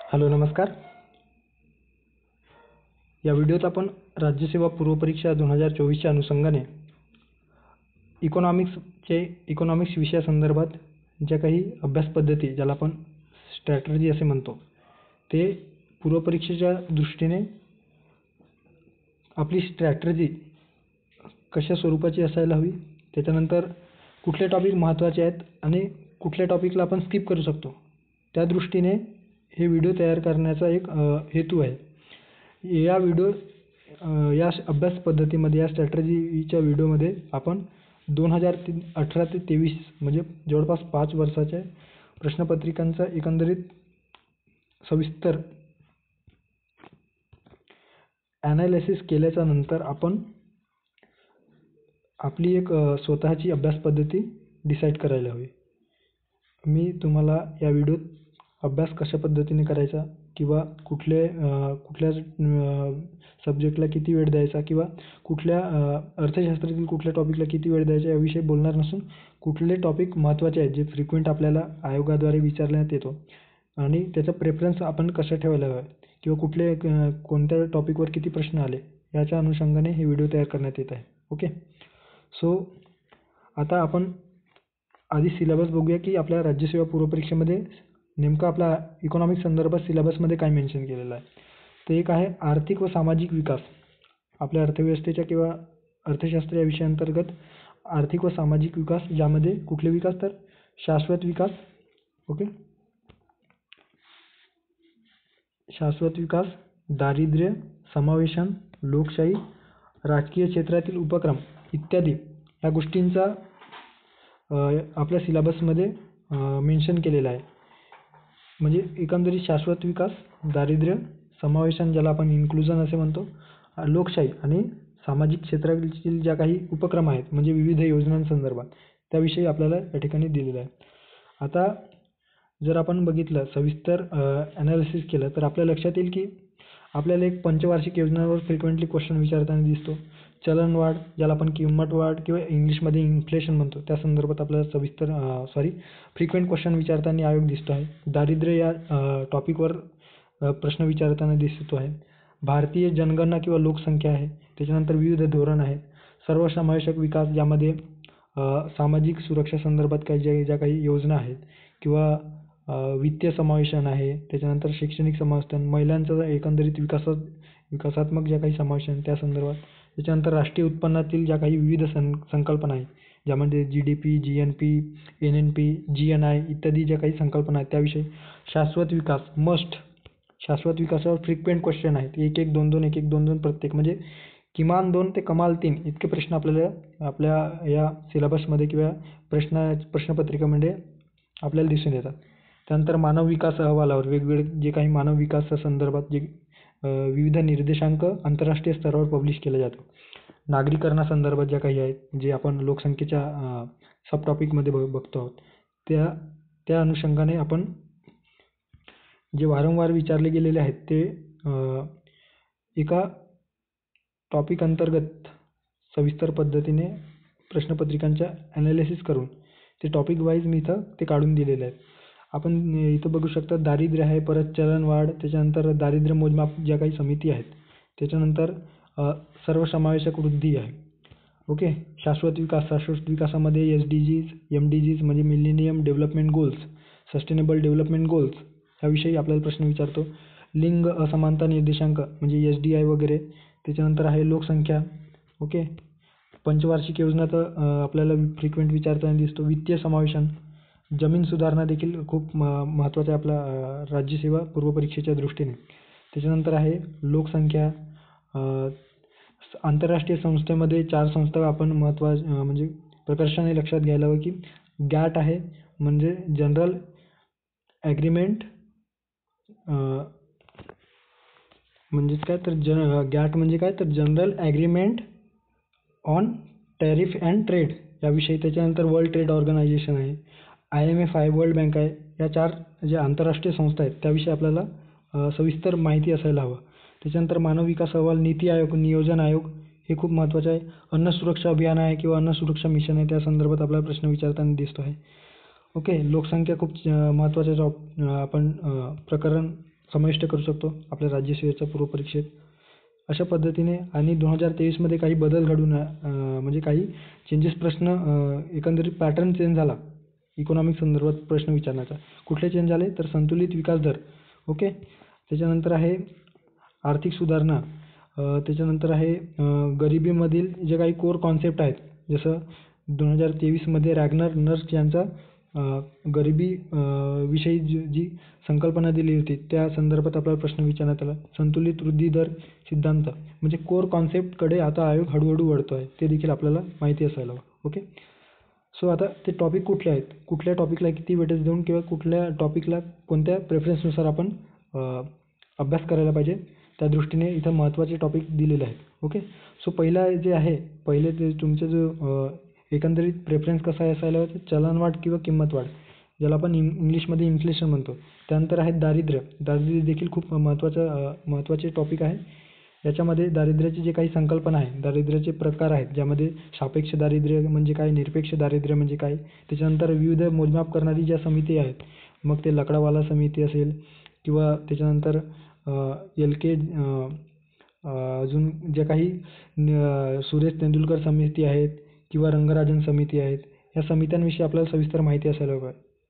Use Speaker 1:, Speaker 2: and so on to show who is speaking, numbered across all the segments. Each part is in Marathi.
Speaker 1: हॅलो नमस्कार. या व्हिडिओत आपण राज्यसेवा पूर्वपरीक्षा 2024च्या अनुषंगाने इकॉनॉमिक्स विषयासंदर्भात ज्या काही अभ्यास पद्धती ज्याला आपण स्ट्रॅटर्जी असे म्हणतो ते पूर्वपरीक्षेच्या दृष्टीने आपली स्ट्रॅटर्जी कशा स्वरूपाची असायला हवी, त्याच्यानंतर कुठले टॉपिक महत्त्वाचे आहेत आणि कुठल्या टॉपिकला आपण स्किप करू शकतो, त्या दृष्टीने हे व्हिडिओ तयार करण्याचा एक हेतू आहे. या अभ्यास पद्धतीमध्ये या स्ट्रॅटर्जीच्या व्हिडिओमध्ये आपण 2018 ते 23 म्हणजे जवळपास 5 वर्षाच्या प्रश्नपत्रिकांचा एकंदरीत सविस्तर ॲनालिसिस केल्याच्या नंतर आपण आपली एक स्वतःची अभ्यास पद्धती डिसाईड करायला हवी. मी तुम्हाला या व्हिडिओत अभ्यास कशा पद्धतीने करायचा किंवा कुठल्या सब्जेक्टला किती वेळ द्यायचा किंवा कुठल्या अर्थशास्त्रातील कुठल्या टॉपिकला किती वेळ द्यायचा याविषयी बोलणार नसून कुठले टॉपिक महत्त्वाचे आहेत जे फ्रिक्वेंट आपल्याला आयोगाद्वारे विचारण्यात येतो आणि त्याचा प्रेफरन्स आपण कसा ठेवायला हवा किंवा कोणत्या टॉपिकवर किती प्रश्न आले याच्या अनुषंगाने हे व्हिडिओ तयार करण्यात येत आहे. ओके, सो आता आपण आधी सिलेबस बघूया की आपल्या राज्यसेवा पूर्वपरीक्षेमध्ये नेमका आपला इकॉनॉमिक्स संदर्भात सिलेबसमध्ये काय मेन्शन केलेलं आहे. ते एक आहे आर्थिक व सामाजिक विकास. आपल्या अर्थव्यवस्थेच्या किंवा अर्थशास्त्र या विषयाअंतर्गत आर्थिक व सामाजिक विकास, ज्यामध्ये कुठले विकास तर शाश्वत विकास, ओके, शाश्वत विकास, दारिद्र्य, समावेशन, लोकशाही, राजकीय क्षेत्रातील उपक्रम इत्यादी या गोष्टींचा आपल्या सिलेबसमध्ये मेन्शन केलेला आहे. म्हणजे एकंदरीत शाश्वत विकास, दारिद्र्य, समावेशन ज्याला आपण इन्क्लुजन असे म्हणतो, लोकशाही आणि सामाजिक क्षेत्रातील ज्या काही उपक्रम आहेत म्हणजे विविध योजनांसंदर्भात त्याविषयी आपल्याला या ठिकाणी दिलेलं आहे. आता जर आपण बघितलं सविस्तर ॲनालिसिस केलं तर आपल्या लक्षात येईल की आपल्याला एक पंचवार्षिक योजनांवर फ्रिक्वेंटली क्वेश्चन विचारताना दिसतो. चलनवाढ ज्याला आपण किंमत वाढ किंवा इंग्लिशमध्ये इन्फ्लेशन म्हणतो त्या संदर्भात आपल्याला फ्रिक्वेंट क्वेश्चन विचारताना आयोग दिसतो आहे. दारिद्र्य या टॉपिकवर प्रश्न विचारताना दिसतो आहे. भारतीय जनगणना किंवा लोकसंख्या आहे. त्याच्यानंतर विविध धोरण आहेत. सर्वसमावेशक विकास ज्यामध्ये सामाजिक सुरक्षा संदर्भात ज्या काही योजना आहेत किंवा वित्तीय समावेशन आहे. त्याच्यानंतर शैक्षणिक समावेशन, महिलांचं एकंदरीत विकासात्मक ज्या काही समावेशन त्या संदर्भात. त्याच्यानंतर राष्ट्रीय उत्पन्नातील ज्या काही विविध संकल्पना आहेत ज्यामध्ये GDP, GNP, NNP, GNI इत्यादी ज्या काही संकल्पना आहेत त्याविषयी. शाश्वत विकास शाश्वत विकासावर फ्रिक्वेंट क्वेश्चन आहेत. 1-1, 2-2, 1-1, 2-2 प्रत्येक, म्हणजे किमान 2 ते कमाल 3 इतके प्रश्न आपल्याला आपल्या या सिलेबसमध्ये किंवा प्रश्नपत्रिकेमध्ये आपल्याला दिसून येतात. त्यानंतर मानव विकास अहवालावर वेगवेगळे जे काही मानव विकासासंदर्भात जे विविध निर्देशांक आंतरराष्ट्रीय स्तरावर पब्लिश केले जातो. नागरीकरणासंदर्भात ज्या काही आहेत जे आपण लोकसंख्येच्या सब टॉपिकमध्ये बघतो आहोत त्या अनुषंगाने आपण जे वारंवार विचारले गेलेले आहेत ते एका टॉपिक अंतर्गत सविस्तर पद्धतीने प्रश्नपत्रिकांच्या ॲनालिसिस करून ते टॉपिक वाईज मी इथं ते काढून दिलेले आहेत. आपण इथं बघू शकता दारिद्र्य आहे, परत चलनवाढ, त्याच्यानंतर दारिद्र्य मोजमाप ज्या काही समिती आहेत, त्याच्यानंतर सर्वसमावेशक वृद्धी आहे. ओके, शाश्वत विकासामध्ये SDGs, MDGs म्हणजे millennium development goals, sustainable development goals ह्याविषयी आपल्याला प्रश्न विचारतो. लिंग असमानता निर्देशांक म्हणजे SDI वगैरे. त्याच्यानंतर आहे लोकसंख्या. ओके, पंचवार्षिक योजना तर आपल्याला फ्रिक्वेंट विचारताना दिसतो. वित्तीय समावेशन, जमीन सुधारणा देखील खूप महत्त्वाचा आहे आपला राज्यसेवा पूर्वपरीक्षेच्या दृष्टीने. त्याच्यानंतर आहे लोकसंख्या. आंतरराष्ट्रीय संस्थेमध्ये 4 संस्था आपण म्हणजे प्रकर्षाने लक्षात घ्यायला हवं की गॅट आहे म्हणजे जनरल ॲग्रीमेंट म्हणजेच काय तर गॅट म्हणजे काय तर general agreement on tariff and trade याविषयी. त्याच्यानंतर वर्ल्ड ट्रेड ऑर्गनायझेशन आहे, IMF आहे, वर्ल्ड बँक आहे. या 4 ज्या आंतरराष्ट्रीय संस्था आहेत त्याविषयी आपल्याला सविस्तर माहिती असायला हवं. त्याच्यानंतर मानव विकास अहवाल, नीती आयोग, नियोजन आयोग हे खूप महत्त्वाचं आहे. अन्न सुरक्षा अभियान आहे किंवा अन्न सुरक्षा मिशन आहे त्या संदर्भात आपल्याला प्रश्न विचारताना दिसतो आहे. ओके, लोकसंख्या खूप महत्त्वाचं आपण प्रकरण समाविष्ट करू शकतो आपल्या राज्यसेवेच्या पूर्वपरीक्षेत. अशा पद्धतीने आणि 2023मध्ये काही बदल घडून म्हणजे काही चेंजेस प्रश्न एकंदरीत पॅटर्न चेंज झाला इकॉनॉमिक संदर्भात प्रश्न विचारण्याचा. कुठले चेंज झाले तर संतुलित विकास दर, ओके. त्याच्यानंतर आहे आर्थिक सुधारणा, त्याच्यानंतर आहे गरिबीमधील जे काही कोर कॉन्सेप्ट आहेत, जसं 2023मध्ये रॅग्नर नर्स यांचा गरिबी विषयी जी संकल्पना दिली होती त्या संदर्भात आपल्याला प्रश्न विचारण्यात आला. संतुलित वृद्धी दर सिद्धांत म्हणजे कोर कॉन्सेप्टकडे आता आयोग हळूहळू वळतो आहे, ते देखील आपल्याला माहिती असायला हवं, ओके. सो आता ते टॉपिक कुठले आहेत, कुठल्या टॉपिकला किती वेटेज देऊन किंवा कुठल्या टॉपिकला कोणत्या प्रेफरन्सनुसार आपण अभ्यास करायला पाहिजे, त्या दृष्टीने इथं महत्त्वाचे टॉपिक दिलेले आहेत, ओके. सो पहिला जे आहे, पहिले ते तुमचं जो एकंदरीत प्रेफरन्स कसा असायला हवा, चलनवाढ किंवा किंमत वाढ, ज्याला आपण इंग्लिशमध्ये इन्फ्लेशन म्हणतो. त्यानंतर आहे दारिद्र्य. दारिद्र्य देखील खूप महत्त्वाचे टॉपिक आहे. याच्यामध्ये दारिद्र्याची जे काही संकल्पना आहे, दारिद्र्याचे प्रकार आहेत, ज्यामध्ये सापेक्ष दारिद्र्य म्हणजे काय, निरपेक्ष दारिद्र्य म्हणजे काय, त्याच्यानंतर विविध मोजमाप करणारी ज्या समिती आहेत, मग ते लकडावाला समिती असेल किंवा त्याच्यानंतर अजून ज्या काही सुरेश तेंडुलकर समिती आहेत किंवा रंगराजन समिती आहेत, या समित्यांविषयी आपल्याला सविस्तर माहिती असायला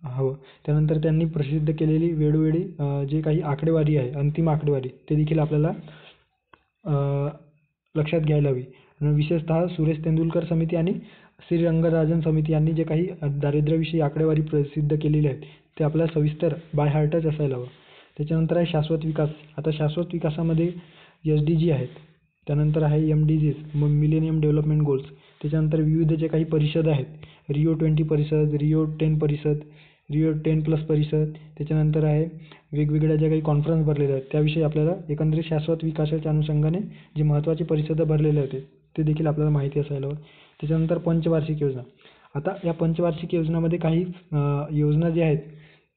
Speaker 1: हवं. त्यानंतर त्यांनी प्रसिद्ध केलेली वेळोवेळी जे काही आकडेवारी आहे, अंतिम आकडेवारी, ते देखील आपल्याला लक्षात घ्यायला हवी. विशेषतः सुरेश तेंडुलकर समिती आणि श्री रंगराजन समिती यांनी जे काही दारिद्र्याविषयी आकडेवारी प्रसिद्ध केलेली आहेत, ते आपल्याला सविस्तर बाय हार्टच असायला हवं. त्याच्यानंतर आहे शाश्वत विकास. आता शाश्वत विकासामध्ये SDG आहेत, त्यानंतर आहे MDGs, मग मिलेनियम डेव्हलपमेंट गोल्स, त्याच्यानंतर विविध जे काही परिषद आहेत, Rio20 परिषद, Rio10 परिषद, Rio10+ परिषद, त्याच्यानंतर आहे वेगवेगळ्या ज्या काही कॉन्फरन्स भरलेल्या आहेत, त्याविषयी आपल्याला एकंदरीत शाश्वत विकासाच्या अनुषंगाने जे महत्त्वाची परिषदं भरलेले होते ते देखील आपल्याला माहिती असायला हवं. त्याच्यानंतर पंचवार्षिक योजना. आता या पंचवार्षिक योजनामध्ये काही योजना ज्या आहेत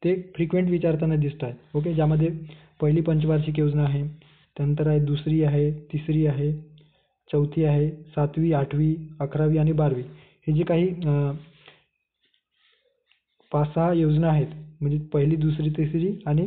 Speaker 1: ते फ्रिक्वेंट विचारताना दिसत आहेत, ओके. ज्यामध्ये पहिली पंचवार्षिक योजना आहे, त्यानंतर आहे दुसरी आहे, तिसरी आहे, चौथी आहे, 7वी, 8वी, 11वी आणि 12वी, हे जे काही 5-6 योजना आहेत, म्हणजे पहिली, दुसरी, तिसरी आणि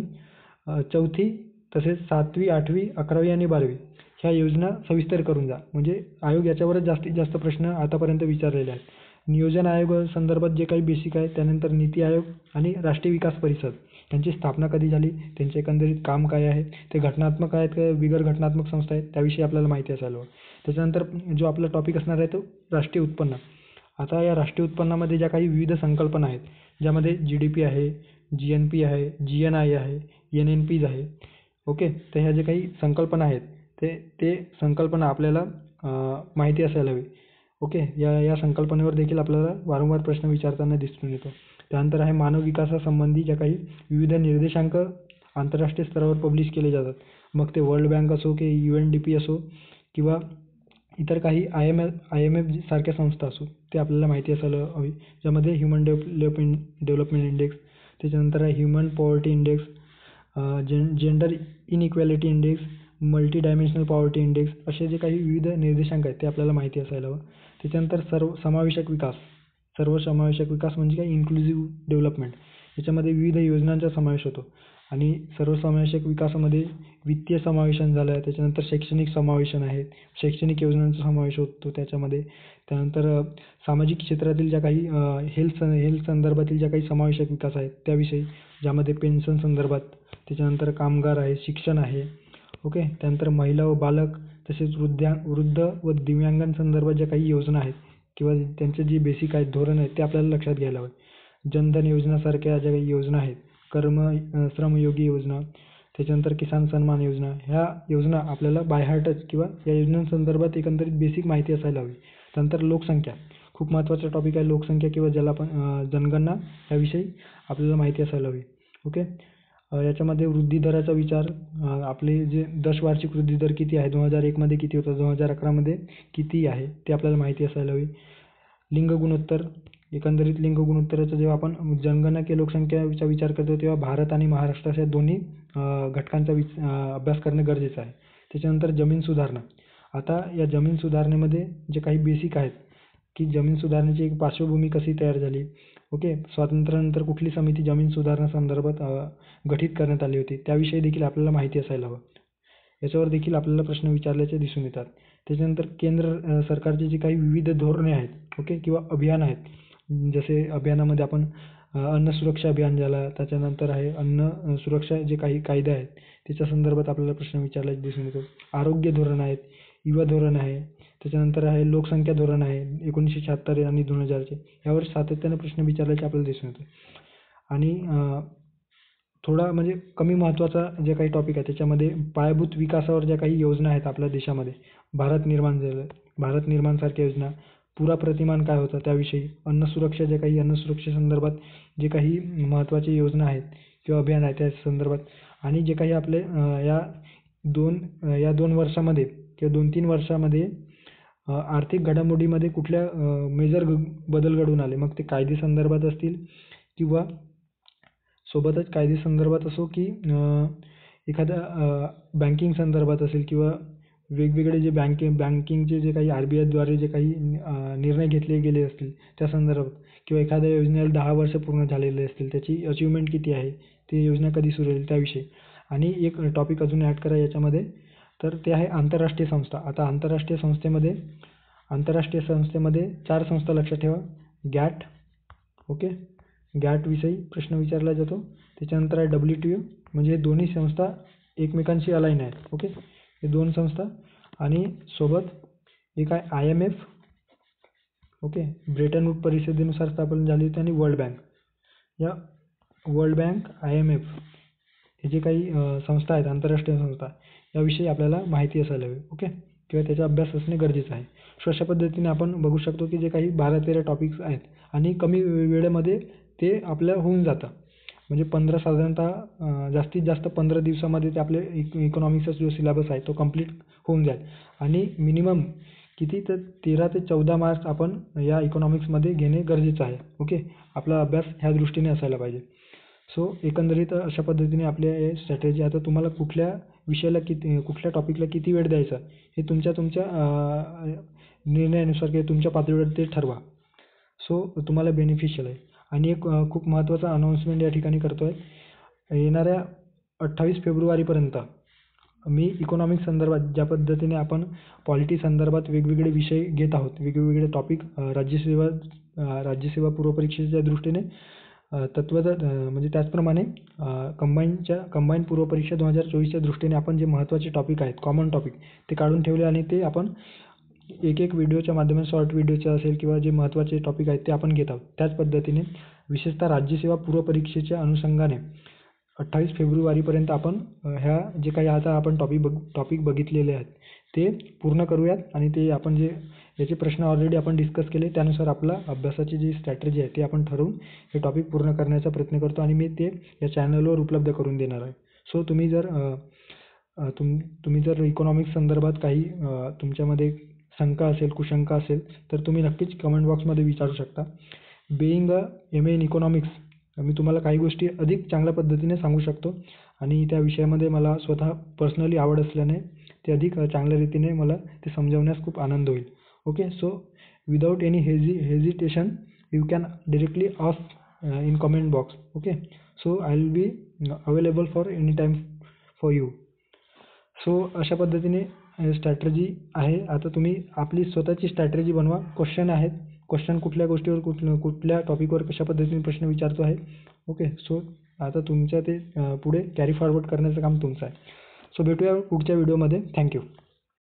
Speaker 1: चौथी, तसेच 7वी, 8वी, 11वी आणि 12वी, ह्या योजना सविस्तर करून जा. म्हणजे आयोग याच्यावरच जास्तीत जास्त प्रश्न आतापर्यंत विचारलेले आहेत. नियोजन आयोग संदर्भात जे काही बेसिक आहे, त्यानंतर नीती आयोग आणि राष्ट्रीय विकास परिषद यांची स्थापना कधी झाली, त्यांचे एकंदरीत काम काय आहे, ते घटनात्मक आहेत का बिगर घटनात्मक संस्था आहेत, त्याविषयी आपल्याला माहिती असायला हवं. त्याच्यानंतर जो आपला टॉपिक असणार आहे तो राष्ट्रीय उत्पन्न. आता या राष्ट्रीय उत्पन्नामध्ये ज्या काही विविध संकल्पना आहेत, ज्यामध्ये GDP आहे, GNP आहे, GNI आहे, NNPs आहे, ओके. तर ह्या जे काही संकल्पना आहेत ते संकल्पना आपल्याला माहिती असायला हवी, ओके. या संकल्पनेवर देखील आपल्याला वारंवार प्रश्न विचारताना दिसून येतो. त्यानंतर आहे मानव विकासासंबंधी ज्या काही विविध निर्देशांक आंतरराष्ट्रीय स्तरावर पब्लिश केले जातात, मग ते वर्ल्ड बँक असो की UNDP असो किंवा इतर काही IMF सारख्या संस्था असो, ते आपल्याला माहिती असायला हवी. ज्यामध्ये ह्युमन डेव्हलपमेंट इंडेक्स, त्याच्यानंतर आहे human poverty index, gender inequality index, multi dimensional poverty index, असे जे काही विविध निर्देशांक आहेत ते आपल्याला माहिती असायला हवं. त्याच्यानंतर सर्वसमावेशक विकास म्हणजे काय, इन्क्लुझिव्ह डेव्हलपमेंट, याच्यामध्ये विविध योजनांचा समावेश होतो. आणि सर्वसमावेशक विकासामध्ये वित्तीय समावेशन झालं, त्याच्यानंतर शैक्षणिक समावेशन आहे, शैक्षणिक योजनांचा समावेश होतो त्याच्यामध्ये. त्यानंतर सामाजिक क्षेत्रातील ज्या काही हेल्थ संदर्भातील ज्या काही समावेशक विकास आहेत त्याविषयी, ज्यामध्ये पेन्शन संदर्भात, त्याच्यानंतर कामगार आहे, शिक्षण आहे, ओके. त्यानंतर महिला व बालक, तसेच वृद्ध व दिव्यांगांसंदर्भात ज्या काही योजना आहेत किंवा त्यांचे जे बेसिक आहेत, धोरण आहेत, ते आपल्याला लक्षात घ्यायला हवं. जनधन योजनासारख्या ज्या काही योजना आहेत, श्रमयोगी योजना, त्याच्यानंतर किसान सन्मान योजना, ह्या योजना आपल्याला बाय हार्टच किंवा या योजनांसंदर्भात एकंदरीत बेसिक माहिती असायला हवी. त्यानंतर लोकसंख्या, खूप महत्त्वाचा टॉपिक आहे लोकसंख्या किंवा ज्याला आपण जनगणना, याविषयी आपल्याला माहिती असायला हवी, ओके. याच्यामध्ये वृद्धी दराचा विचार, आपले जे दशवार्षिक वृद्धी दर किती आहे, 2001मध्ये किती होता, 2011मध्ये किती आहे, ते आपल्याला माहिती असायला हवी. लिंग गुणोत्तर, एकंदरीत लिंग गुणोत्तराचा जेव्हा आपण जनगणना की लोकसंख्येचा विचार करतो तेव्हा भारत आणि महाराष्ट्र अशा दोन्ही घटकांचा अभ्यास करणं गरजेचं आहे. त्याच्यानंतर जमीन सुधारणा. आता या जमीन सुधारणेमध्ये जे काही बेसिक आहेत की जमीन सुधारणेची एक पार्श्वभूमी कशी तयार झाली, ओके. स्वातंत्र्यानंतर कुठली समिती जमीन सुधारणा संदर्भात गठीत करण्यात आली होती, त्याविषयी देखील आपल्याला माहिती असायला हवं. याच्यावर देखील आपल्याला प्रश्न विचारल्याचे दिसून येतात. त्याच्यानंतर केंद्र सरकारचे जे काही विविध धोरणे आहेत, ओके, किंवा अभियान आहेत, जसे अभियानामध्ये आपण अन्न सुरक्षा अभियान झाला, त्याच्यानंतर आहे अन्न सुरक्षा जे काही कायदे आहेत त्याच्या संदर्भात आपल्याला प्रश्न विचारल्याचे दिसून येतो. आरोग्य धोरण आहेत, युवा धोरण आहे, त्याच्यानंतर आहे लोकसंख्या धोरण आहे 1976 आणि 2000चे. यावर सातत्याने प्रश्न विचारल्याचे आपल्याला दिसून येतो. आणि थोडा म्हणजे कमी महत्त्वाचा जे काही टॉपिक आहे त्याच्यामध्ये पायाभूत विकासावर ज्या काही योजना आहेत आपल्या देशामध्ये, भारत निर्माण झालं, भारत निर्माणसारख्या योजना, पुरा प्रतिमान काय होतं त्याविषयी, अन्न सुरक्षा जे काही अन्न सुरक्षेसंदर्भात जे काही महत्त्वाची योजना आहेत किंवा अभियान आहे त्या संदर्भात, आणि जे काही आपले या 2 वर्षामध्ये किंवा 2-3 वर्षामध्ये आर्थिक घडामोडीमध्ये कुठल्या मेजर बदल घडून आले, मग ते कायदेसंदर्भात असतील किंवा सोबतच कायदेसंदर्भात असो की एखाद्या बँकिंग संदर्भात असेल किंवा वेगवेगळे जे बँकिंगचे जे काही RBI द्वारे जे काही निर्णय घेतले गेले असतील त्या संदर्भात, किंवा एखाद्या योजनेला 10 वर्ष पूर्ण झालेले असतील, त्याची अचिव्हमेंट किती आहे, ती योजना कधी सुरू होईल त्याविषयी. आणि एक टॉपिक अजून ॲड करा याच्यामध्ये, तर ते आहे आंतरराष्ट्रीय संस्था. आता आंतरराष्ट्रीय संस्थेमध्ये 4 संस्था लक्षात ठेवा. गॅट, ओके, गॅटविषयी प्रश्न विचारला जातो. त्याच्यानंतर आहे WTO, म्हणजे दोन्ही संस्था एकमेकांशी अलाईन आहेत, ओके, हे 2 संस्था. आणि सोबत एक आहे IMF, ओके, ब्रेटन वूड परिषदेनुसार स्थापन झाली होती. आणि वर्ल्ड बँक. या वर्ल्ड बँक, IMF हे जे काही संस्था आहेत, आंतरराष्ट्रीय संस्था, याविषयी आपल्याला माहिती असायला हवी, ओके, किंवा त्याचा अभ्यास असणे गरजेचं आहे. सो अशा पद्धतीने आपण बघू शकतो की जे काही 12-13 टॉपिक्स आहेत आणि कमी वेळेमध्ये ते आपलं होऊन जातं. म्हणजे साधारणतः जास्तीत जास्त 15 दिवसामध्ये ते आपले इकॉनॉमिक्सचा जो सिलेबस आहे तो कंप्लीट होऊन जाईल. आणि मिनिमम किती तर 13 ते 14 मार्क्स आपण या इकॉनॉमिक्समध्ये घेणे गरजेचं आहे, ओके. आपला अभ्यास ह्या दृष्टीने असायला पाहिजे. सो एकंदरीत अशा पद्धतीने आपल्या हे स्ट्रॅटेजी. आता तुम्हाला कुठल्या विषयाला कुठल्या टॉपिकला किती वेळ द्यायचा हे तुमच्या निर्णयानुसार किंवा तुमच्या पातळीवर ते ठरवा. सो तुम्हाला बेनिफिशियल आहे. आणि एक खूप महत्त्वाचा अनाऊन्समेंट या ठिकाणी करतो आहे. येणाऱ्या 28 फेब्रुवारीपर्यंत मी इकॉनॉमिक्स संदर्भात ज्या पद्धतीने आपण पॉलिटी संदर्भात वेगवेगळे विषय घेत आहोत, वेगवेगळे टॉपिक, राज्यसेवा पूर्वपरीक्षेच्या दृष्टीने म्हणजे त्याचप्रमाणे कंबाईन पूर्वपरीक्षा 2024च्या दृष्टीने आपण जे महत्त्वाचे टॉपिक आहेत, कॉमन टॉपिक, ते काढून ठेवले आणि ते आपण एक व्हिडिओच्या माध्यमातून, शॉर्ट व्हिडिओच्या असेल किंवा जे महत्त्वाचे टॉपिक आहेत ते आपण घेत आहोत. त्याच पद्धतीने विशेषतः राज्यसेवा पूर्वपरीक्षेच्या अनुषंगाने 28 फेब्रुवारीपर्यंत आपण ह्या जे काही आता आपण टॉपिक बघितलेले आहेत ते पूर्ण करूयात. आणि ते आपण जे याचे प्रश्न ऑलरेडी आपण डिस्कस केले त्यानुसार आपला अभ्यासाची जी स्ट्रॅटेजी आहे ती आपण ठरवून हे टॉपिक पूर्ण करण्याचा प्रयत्न करतो. आणि मी ते या चॅनलवर उपलब्ध करून देणार आहे. सो तुम्ही जर इकॉनॉमिक्स संदर्भात काही तुमच्यामध्ये शंका असेल, कुशंका असेल तर तुम्ही नक्कीच कमेंट बॉक्समध्ये विचारू शकता. Being a MA in economics, मी तुम्हाला काही गोष्टी अधिक चांगल्या पद्धतीने सांगू शकतो आणि त्या विषयामध्ये मला स्वतः पर्सनली आवड असल्याने ते अधिक चांगल्या रीतीने मला ते समजवण्यास खूप आनंद होईल, okay. So without any hesitation you can directly ask in comment box, okay. So I will be available for any time for you. So अशा पद्धतीने स्ट्रॅटेजी आहे. आता तुम्ही आपली स्वतःची स्ट्रॅटेजी बनवा. क्वेश्चन आहेत, क्वेश्चन कुठल्या गोष्टीवर, कुठल्या टॉपिकवर कशा पद्धतीने प्रश्न विचारतो आहे, ओके. सो आता तुमच्या ते पुढे कॅरी फॉरवर्ड करण्याचं काम तुमचं आहे. सो भेटूया पुढच्या व्हिडिओमध्ये. थँक्यू.